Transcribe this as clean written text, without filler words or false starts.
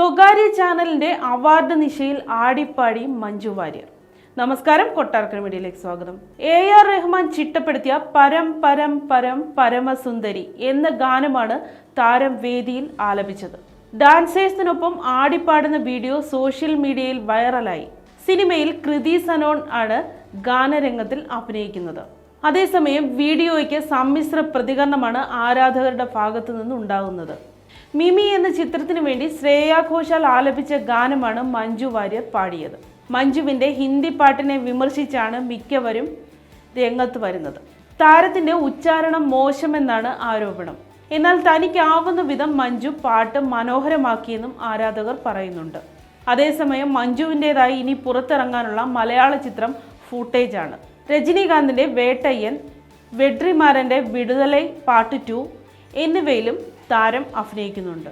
സ്വകാര്യ ചാനലിന്റെ അവാർഡ് നിശയിൽ ആടിപ്പാടി മഞ്ജു വാര്യർ. നമസ്കാരം, കൊട്ടാരക്കര മീഡിയയിലേക്ക് സ്വാഗതം. AR റഹ്മാൻ ചിട്ടപ്പെടുത്തിയ പരം പരം പരം പരമസുന്ദരി എന്ന ഗാനമാണ് താരം വേദിയിൽ ആലപിച്ചത്. ഡാൻസേഴ്സിനൊപ്പം ആടിപ്പാടുന്ന വീഡിയോ സോഷ്യൽ മീഡിയയിൽ വൈറലായി. സിനിമയിൽ കൃതി സനോൺ ആണ് ഗാനരംഗത്തിൽ അഭിനയിക്കുന്നത്. അതേസമയം വീഡിയോയ്ക്ക് സമ്മിശ്ര പ്രതികരണമാണ് ആരാധകരുടെ ഭാഗത്തു നിന്നുണ്ടാകുന്നത്. മിമി എന്ന ചിത്രത്തിനു വേണ്ടി ശ്രേയ ഘോഷാൽ ആലപിച്ച ഗാനമാണ് മഞ്ജു വാര്യർ പാടിയത്. മഞ്ജുവിൻ്റെ ഹിന്ദി പാട്ടിനെ വിമർശിച്ചാണ് മിക്കവരും രംഗത്ത് വരുന്നത്. താരത്തിൻ്റെ ഉച്ചാരണം മോശമെന്നാണ് ആരോപണം. എന്നാൽ തനിക്കാവുന്ന വിധം മഞ്ജു പാട്ട് മനോഹരമാക്കിയെന്നും ആരാധകർ പറയുന്നുണ്ട്. അതേസമയം മഞ്ജുവിൻ്റെതായി ഇനി പുറത്തിറങ്ങാനുള്ള മലയാള ചിത്രം ഫൂട്ടേജാണ്. രജനീകാന്തിൻ്റെ വേട്ടയ്യൻ, വെട്രിമാരൻ്റെ വിടുതലൈ പാർട്ട് 2 എന്നിവയിലും താരം അഭിനയിക്കുന്നുണ്ട്.